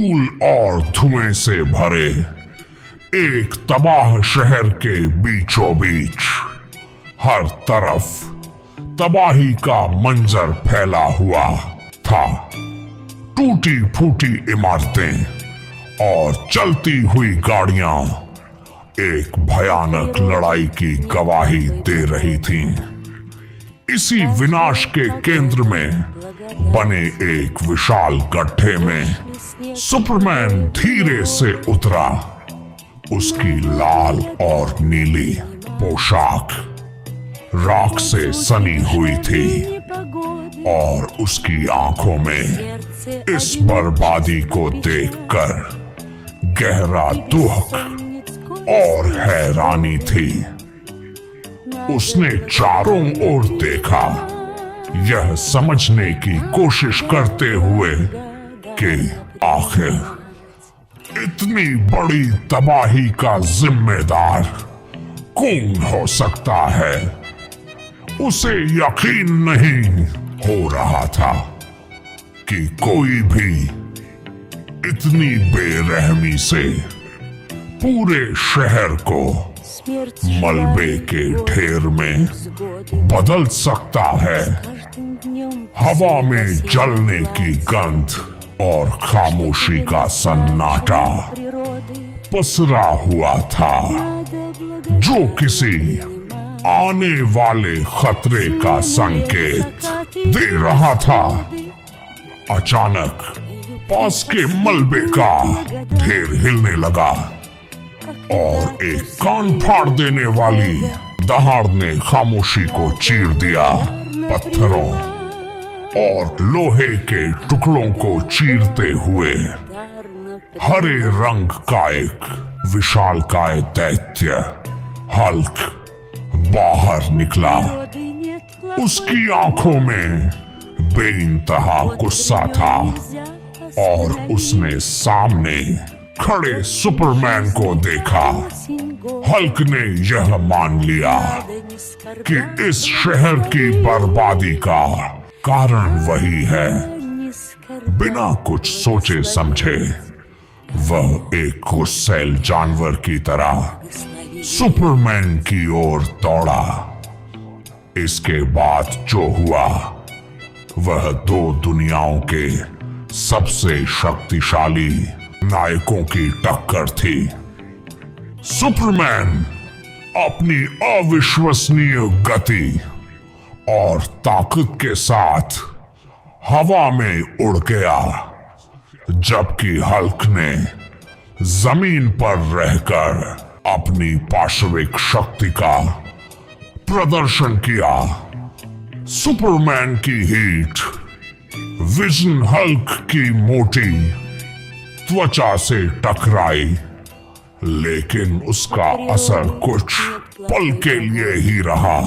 धूल और धुएं से भरे एक तबाह शहर के बीचों बीच हर तरफ तबाही का मंजर फैला हुआ था। टूटी फूटी इमारतें और चलती हुई गाड़ियां एक भयानक लड़ाई की गवाही दे रही थीं। इसी विनाश के केंद्र में बने एक विशाल गड्ढे में सुपरमैन धीरे से उतरा। उसकी लाल और नीली पोशाक राख से सनी हुई थी और उसकी आंखों में इस बर्बादी को देखकर गहरा दुख और हैरानी थी। उसने चारों ओर देखा, यह समझने की कोशिश करते हुए कि आखिर इतनी बड़ी तबाही का जिम्मेदार कौन हो सकता है। उसे यकीन नहीं हो रहा था कि कोई भी इतनी बेरहमी से पूरे शहर को मलबे के ढेर में बदल सकता है। हवा में जलने की गंध और खामोशी का सन्नाटा पसरा हुआ था, जो किसी आने वाले खतरे का संकेत दे रहा था। अचानक पास के मलबे का ढेर हिलने लगा और एक कान फाड़ देने वाली दहाड़ ने खामोशी को चीर दिया। पत्थरों और लोहे के टुकड़ों को चीरते हुए हरे रंग का एक विशालकाय दैत्य हल्क बाहर निकला। उसकी आंखों में बेइंतहा गुस्सा था और उसने सामने खड़े सुपरमैन को देखा। हल्क ने यह मान लिया कि इस शहर की बर्बादी का कारण वही है। बिना कुछ सोचे समझे वह एक गुस्सैल जानवर की तरह सुपरमैन की ओर दौड़ा। इसके बाद जो हुआ वह दो दुनियाओं के सबसे शक्तिशाली नायकों की टक्कर थी। सुपरमैन अपनी अविश्वसनीय गति और ताकत के साथ हवा में उड़ गया, जबकि हल्क ने जमीन पर रहकर अपनी पाशविक शक्ति का प्रदर्शन किया। सुपरमैन की हीट विजन हल्क की मोटी त्वचा से टकराई, लेकिन उसका असर कुछ पल के लिए ही रहा।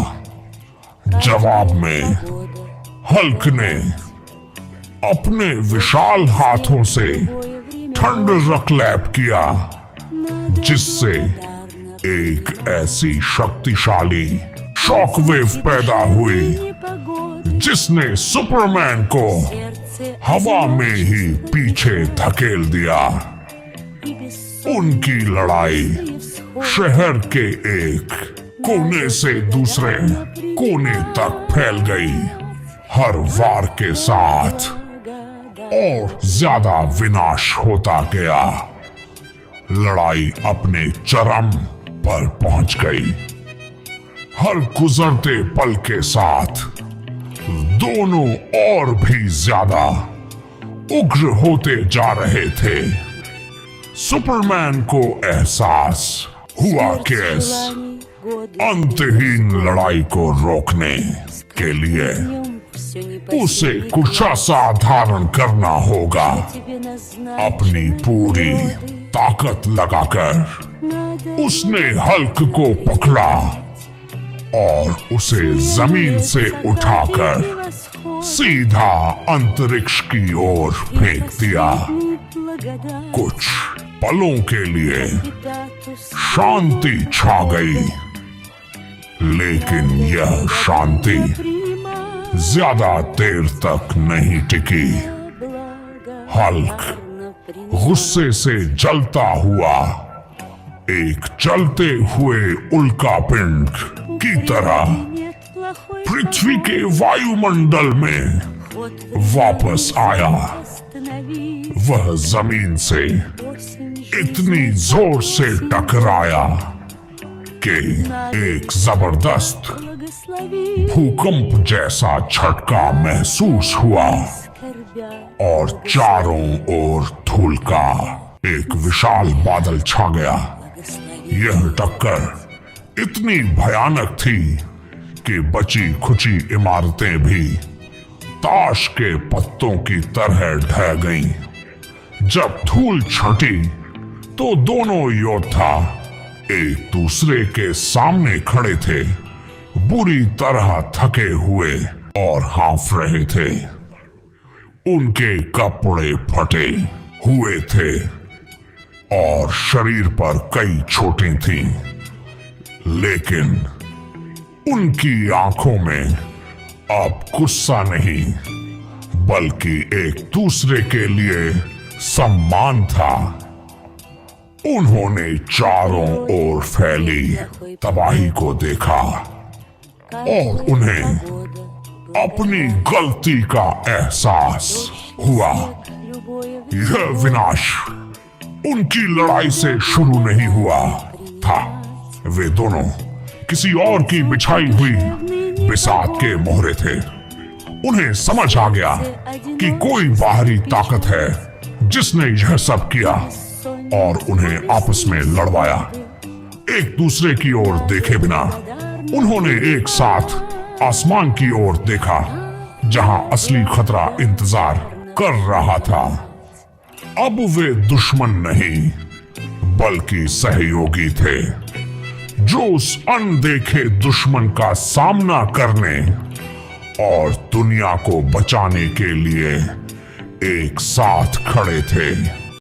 जवाब में हल्क ने अपने विशाल हाथों से थंडरक्लैप किया, जिससे एक ऐसी शक्तिशाली शॉकवेव पैदा हुई जिसने सुपरमैन को हवा में ही पीछे धकेल दिया। उनकी लड़ाई शहर के एक कोने से दूसरे कोने तक फैल गई, हर वार के साथ और ज्यादा विनाश होता गया। लड़ाई अपने चरम पर पहुंच गई। हर गुजरते पल के साथ दोनों और भी ज्यादा उग्र होते जा रहे थे। सुपरमैन को एहसास हुआ कि इस अंतहीन लड़ाई को रोकने के लिए उसे कुछ असाधारण करना होगा। अपनी पूरी ताकत लगाकर उसने हल्क को पकड़ा और उसे जमीन से उठाकर सीधा अंतरिक्ष की ओर फेंक दिया। कुछ पलों के लिए शांति छा गई, लेकिन यह शांति ज्यादा देर तक नहीं टिकी। हल्क गुस्से से जलता हुआ एक चलते हुए उल्का पिंड की तरह पृथ्वी के वायुमंडल में वापस आया। वह जमीन से इतनी जोर से टकराया कि एक जबरदस्त भूकंप जैसा झटका महसूस हुआ और चारों ओर धूल का एक विशाल बादल छा गया। यह टक्कर इतनी भयानक थी कि बची खुची इमारतें भी ताश के पत्तों की तरह ढह गईं। जब धूल छटी तो दोनों योद्धा एक दूसरे के सामने खड़े थे, बुरी तरह थके हुए और हांफ रहे थे। उनके कपड़े फटे हुए थे और शरीर पर कई चोटें थीं, लेकिन उनकी आंखों में अब गुस्सा नहीं बल्कि एक दूसरे के लिए सम्मान था। उन्होंने चारों ओर फैली तबाही को देखा और उन्हें अपनी गलती का एहसास हुआ। यह विनाश उनकी लड़ाई से शुरू नहीं हुआ था। वे दोनों किसी और की बिछाई हुई बिसात के मोहरे थे। उन्हें समझ आ गया कि कोई बाहरी ताकत है जिसने यह सब किया और उन्हें आपस में लड़वाया। एक दूसरे की ओर देखे बिना उन्होंने एक साथ आसमान की ओर देखा, जहां असली खतरा इंतजार कर रहा था। अब वे दुश्मन नहीं बल्कि सहयोगी थे, जो उस अनदेखे दुश्मन का सामना करने और दुनिया को बचाने के लिए एक साथ खड़े थे।